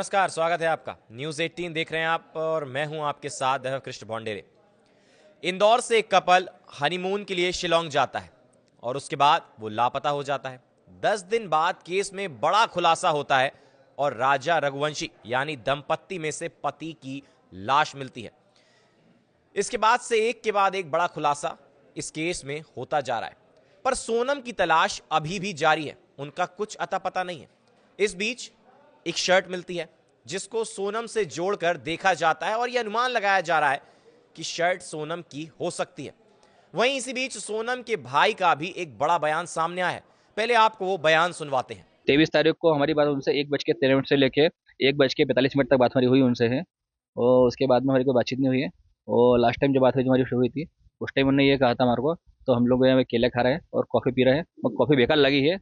नमस्कार, स्वागत है आपका। न्यूज़ 18 देख रहे हैं आप और मैं हूं आपके साथ देव कृष्ण भोंडेरे। इंदौर से एक कपल हनीमून के लिए शिलोंग जाता है और उसके बाद वो लापता हो जाता है। 10 दिन बाद केस में बड़ा खुलासा होता है और राजा रघुवंशी यानी दंपत्ति में से पति की लाश मिलती है। इसके बाद से एक के बाद एक बड़ा खुलासा इस केस में होता जा रहा है, पर सोनम की तलाश अभी भी जारी है। उनका कुछ अता पता नहीं है। इस बीच एक शर्ट मिलती है जिसको सोनम से जोड़कर देखा जाता है और यह अनुमान लगाया जा रहा है कि शर्ट सोनम की हो सकती है। वहीं इसी बीच सोनम के भाई का भी एक बड़ा बयान सामने आया है। पहले आपको वो बयान सुनवाते हैं। 23 तारीख को हमारी बात उनसे 1:13 से लेके 1:45 तक बात हमारी हुई उनसे है। और उसके बाद में हमारी कोई बातचीत नहीं हुई है। और लास्ट टाइम जो बात हुई जो हमारी शुरू हुई थी उस टाइम उन्होंने ये कहा था हमारे को, तो हम लोग यहाँ पे केले खा रहे हैं और कॉफ़ी पी रहे हैं और कॉफ़ी बेकार लगी है,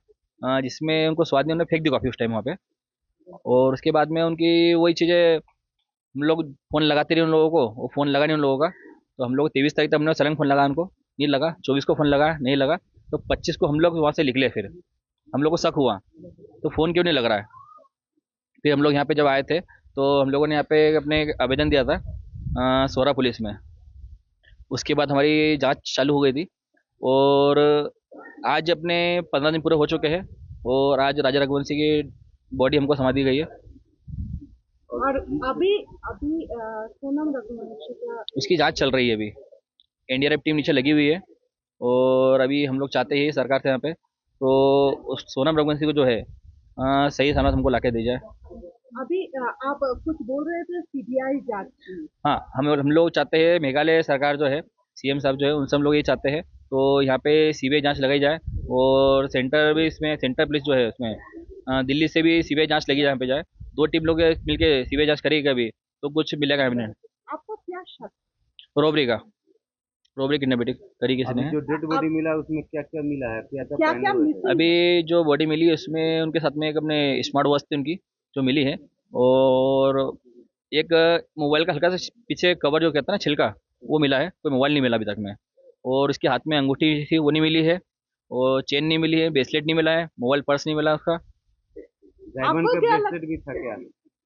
जिसमें उनको स्वाद नहीं, उन्होंने फेंक दी कॉफ़ी उस टाइम वहाँ पे। और उसके बाद में उनकी वही चीज़ें हम लोग फ़ोन लगाते रहे उन लोगों को, वो फ़ोन लगा नहीं उन लोगों का। तो हम लोग 23 तारीख तक हमने सलंग फ़ोन लगा उनको, नहीं लगा। 24 को फ़ोन लगा, नहीं लगा। तो 25 को हम लोग वहाँ से निकले। फिर हम लोग को शक हुआ तो फ़ोन क्यों नहीं लग रहा है। फिर हम लोग यहाँ पे जब आए थे तो हम लोगों ने यहाँ पे अपने एक आवेदन दिया था सोरा पुलिस में। उसके बाद हमारी जांच चालू हो गई थी और आज अपने 15 दिन पूरे हो चुके हैं और आज राजा रघुवंशी की बॉडी हमको समा दी गई है। और अभी अभी सोनम रघुवंशी का उसकी जांच चल रही है अभी। एनडीआरएफ टीम नीचे लगी हुई है और अभी हम लोग चाहते हैं सरकार से यहाँ पे तो उस सोनम रघुवंशी को जो है सही सलामत हमको लाके दी जाए। अभी आप कुछ बोल रहे थे सीबीआई जांच की। हाँ, हम लोग चाहते हैं मेघालय सरकार जो है, सीएम साहब जो है, उनसे हम लोग ये चाहते हैं तो यहाँ पे सीबीआई जांच लगाई जाए और सेंटर भी इसमें, सेंटर पुलिस जो है उसमें दिल्ली से भी सीबीआई जांच लगी यहाँ पे जाए। 2 टीम लोग मिलके सीबीआई जांच करेगी कभी तो कुछ मिलेगा हमें। आपको क्या शक? रॉबरी का, रॉबरी किडनैपिंग करी किसी ने। जो डेड बॉडी मिला उसमें क्या क्या मिला है, क्या क्या क्या पहने क्या हुए थे? मिसिंग? अभी जो बॉडी मिली है उसमें उनके साथ में एक अपने स्मार्ट वॉच थी उनकी जो मिली है और एक मोबाइल का हल्का सा पीछे कवर जो कहता है ना छिलका, वो मिला है। कोई मोबाइल नहीं मिला अभी तक में। और उसके हाथ में अंगूठी थी वो नहीं मिली है और चेन नहीं मिली है, ब्रेसलेट नहीं मिला है, मोबाइल पर्स नहीं मिला उसका। डायमंड आपको का क्या ब्रेसलेट भी था क्या?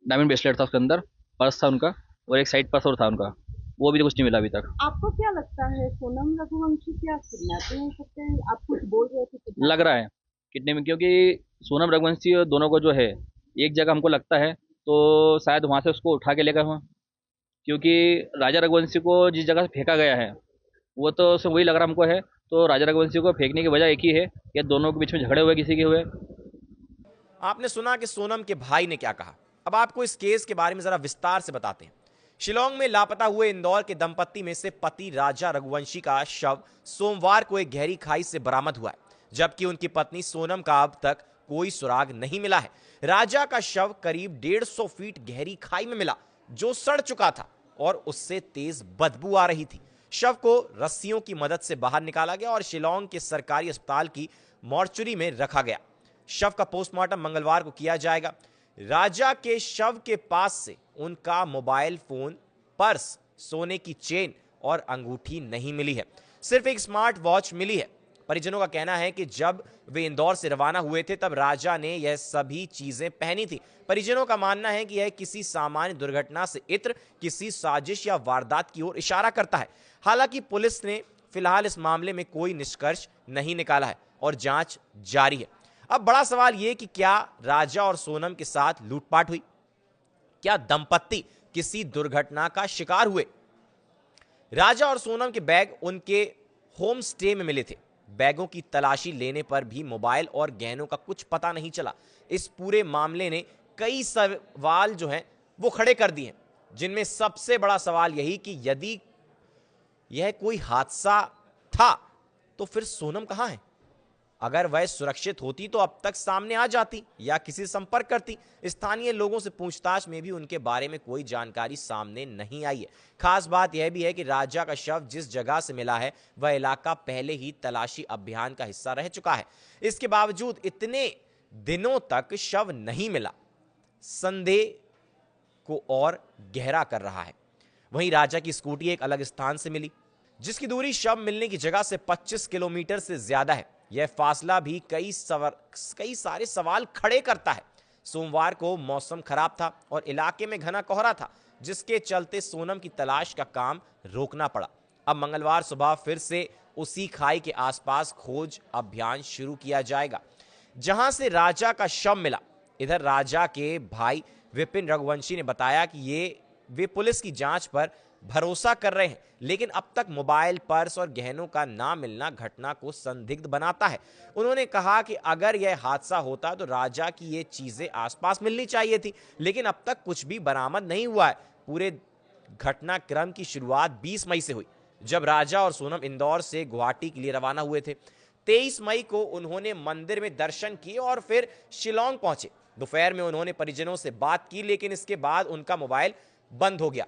डायमंड ब्रेसलेट था उसके अंदर, पर्स था उनका और एक साइड पर्स और था उनका, वो भी तो कुछ नहीं मिला अभी तक। आपको क्या लगता है सोनम रघुवंशी क्या किडनैपिंग हो सकते हैं? आप कुछ बोल रहे थे kidnapping। लग रहा है किडनैपिंग, क्योंकि सोनम रघुवंशी और दोनों को जो है एक जगह हमको लगता है तो शायद वहाँ से उसको उठा के लेकर हुआ, क्योंकि राजा रघुवंशी को जिस जगह से फेंका गया है वो तो उसमें वही लग रहा हमको है। तो राजा रघुवंशी को फेंकने की वजह एक ही है कि दोनों के बीच में झगड़े हुए किसी के हुए। आपने सुना कि सोनम के भाई ने क्या कहा। अब आपको इस केस के बारे में जरा विस्तार से बताते हैं। शिलोंग में लापता हुए इंदौर के दंपत्ति में से पति राजा रघुवंशी का शव सोमवार को एक गहरी खाई से बरामद हुआ है, जबकि उनकी पत्नी सोनम का अब तक कोई सुराग नहीं मिला है। राजा का शव करीब 150 फीट गहरी खाई में मिला, जो सड़ चुका था और उससे तेज बदबू आ रही थी। शव को रस्सियों की मदद से बाहर निकाला गया और शिलोंग के सरकारी अस्पताल की मॉर्चुरी में रखा गया। शव का पोस्टमार्टम मंगलवार को किया जाएगा। राजा के शव के पास से उनका मोबाइल फोन, पर्स, सोने की चेन और अंगूठी नहीं मिली है। सिर्फ एक स्मार्ट वॉच मिली है। परिजनों का कहना है कि जब वे इंदौर से रवाना हुए थे तब राजा ने यह सभी चीजें पहनी थी। परिजनों का मानना है कि यह किसी सामान्य दुर्घटना से इत्र किसी साजिश या वारदात की ओर इशारा करता है। हालांकि पुलिस ने फिलहाल इस मामले में कोई निष्कर्ष नहीं निकाला है और जांच जारी है। अब बड़ा सवाल यह कि क्या राजा और सोनम के साथ लूटपाट हुई? क्या दंपत्ति किसी दुर्घटना का शिकार हुए? राजा और सोनम के बैग उनके होम स्टे में मिले थे। बैगों की तलाशी लेने पर भी मोबाइल और गहनों का कुछ पता नहीं चला। इस पूरे मामले ने कई सवाल जो हैं वो खड़े कर दिए, जिनमें सबसे बड़ा सवाल यही कि यदि यह कोई हादसा था तो फिर सोनम कहां है? अगर वह सुरक्षित होती तो अब तक सामने आ जाती या किसी से संपर्क करती। स्थानीय लोगों से पूछताछ में भी उनके बारे में कोई जानकारी सामने नहीं आई है। खास बात यह भी है कि राजा का शव जिस जगह से मिला है वह इलाका पहले ही तलाशी अभियान का हिस्सा रह चुका है। इसके बावजूद इतने दिनों तक शव नहीं मिला, संदेह को और गहरा कर रहा है। वहीं राजा की स्कूटी एक अलग स्थान से मिली, जिसकी दूरी शव मिलने की जगह से 25 किलोमीटर से ज्यादा है। यह फासला भी कई सारे सवाल खड़े करता है। सोमवार को मौसम खराब था और इलाके में घना कोहरा था, जिसके चलते सोनम की तलाश का काम रोकना पड़ा। अब मंगलवार सुबह फिर से उसी खाई के आसपास खोज अभियान शुरू किया जाएगा जहां से राजा का शव मिला। इधर राजा के भाई विपिन रघुवंशी ने बताया कि वे पुलिस की जांच पर भरोसा कर रहे हैं, लेकिन अब तक मोबाइल, पर्स और गहनों का ना मिलना घटना को संदिग्ध बनाता है। उन्होंने कहा कि अगर यह हादसा होता तो राजा की ये चीजें आसपास मिलनी चाहिए थी, लेकिन अब तक कुछ भी बरामद नहीं हुआ है। पूरे घटनाक्रम की शुरुआत 20 मई से हुई, जब राजा और सोनम इंदौर से गुवाहाटी के लिए रवाना हुए थे। 23 मई को उन्होंने मंदिर में दर्शन किए और फिर शिलोंग पहुंचे। दोपहर में उन्होंने परिजनों से बात की, लेकिन इसके बाद उनका मोबाइल बंद हो गया।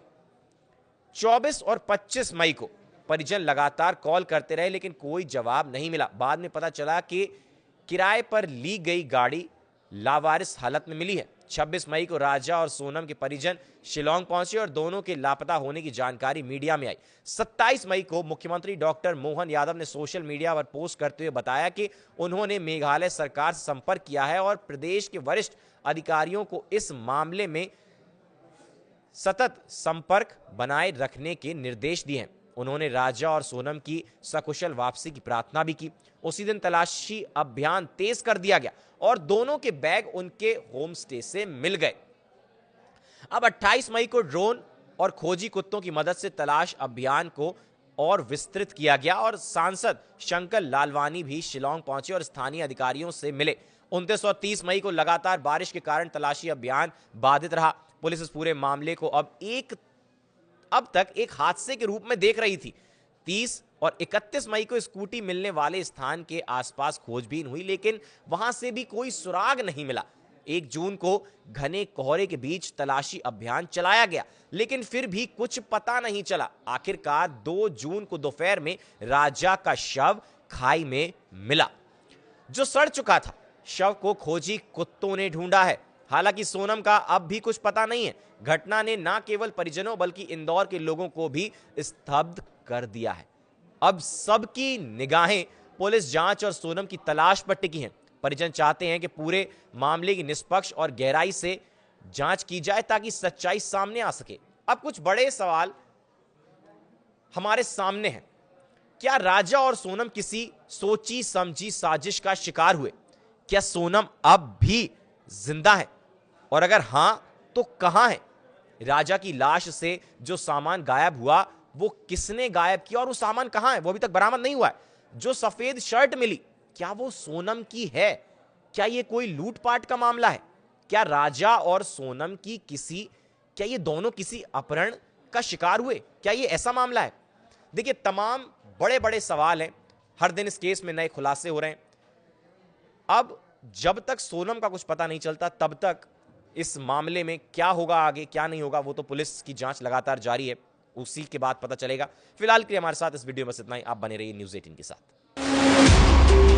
24 और 25 मई को परिजन लगातार कॉल करते रहे, लेकिन कोई जवाब नहीं मिला। बाद में पता चला कि किराए पर ली गई गाड़ी लावारिस हालत में मिली है। 26 मई को राजा और सोनम के परिजन शिलोंग पहुंचे और दोनों के लापता होने की जानकारी मीडिया में आई। 27 मई को मुख्यमंत्री डॉक्टर मोहन यादव ने सोशल मीडिया पर पोस्ट करते हुए बताया कि उन्होंने मेघालय सरकार से संपर्क किया है और प्रदेश के वरिष्ठ अधिकारियों को इस मामले में सतत संपर्क बनाए रखने के निर्देश दिए हैं। उन्होंने राजा और सोनम की सकुशल वापसी की प्रार्थना भी की। उसी दिन तलाशी अभियान तेज कर दिया गया और दोनों के बैग उनके होम स्टे से मिल गए। अब 28 मई को ड्रोन और खोजी कुत्तों की मदद से तलाश अभियान को और विस्तृत किया गया और सांसद शंकर लालवानी भी शिलोंग पहुंचे और स्थानीय अधिकारियों से मिले। 29 और 30 मई को लगातार बारिश के कारण तलाशी अभियान बाधित रहा। पुलिस इस पूरे मामले को अब तक एक हादसे के रूप में देख रही थी। 30 और 31 मई को स्कूटी मिलने वाले स्थान के आसपास खोजबीन हुई, लेकिन वहां से भी कोई सुराग नहीं मिला। 1 जून को घने कोहरे के बीच तलाशी अभियान चलाया गया, लेकिन फिर भी कुछ पता नहीं चला। आखिरकार 2 जून को दोपहर में राजा का शव खाई में मिला, जो सड़ चुका था। शव को खोजी कुत्तों ने ढूंढा है। हालांकि सोनम का अब भी कुछ पता नहीं है। घटना ने न केवल परिजनों बल्कि इंदौर के लोगों को भी स्तब्ध कर दिया है। अब सबकी निगाहें पुलिस जांच और सोनम की तलाश पर टिकी हैं। परिजन चाहते हैं कि पूरे मामले की निष्पक्ष और गहराई से जांच की जाए ताकि सच्चाई सामने आ सके। अब कुछ बड़े सवाल हमारे सामने हैं। क्या राजा और सोनम किसी सोची समझी साजिश का शिकार हुए? क्या सोनम अब भी जिंदा है? और अगर हां तो कहां है? राजा की लाश से जो सामान गायब हुआ वो किसने गायब किया और वो सामान कहां है? वो अभी तक बरामद नहीं हुआ है। जो सफेद शर्ट मिली, क्या वो सोनम की है? क्या ये कोई लूटपाट का मामला है? क्या राजा और सोनम की क्या ये दोनों किसी अपहरण का शिकार हुए? क्या ये ऐसा मामला है? देखिए, तमाम बड़े बड़े सवाल हैं। हर दिन इस केस में नए खुलासे हो रहे हैं। अब जब तक सोनम का कुछ पता नहीं चलता, तब तक इस मामले में क्या होगा आगे, क्या नहीं होगा, वो तो पुलिस की जांच लगातार जारी है। उसी के बाद पता चलेगा। फिलहाल के लिए हमारे साथ इस वीडियो में बस इतना ही। आप बने रहिए न्यूज़ 18 के साथ।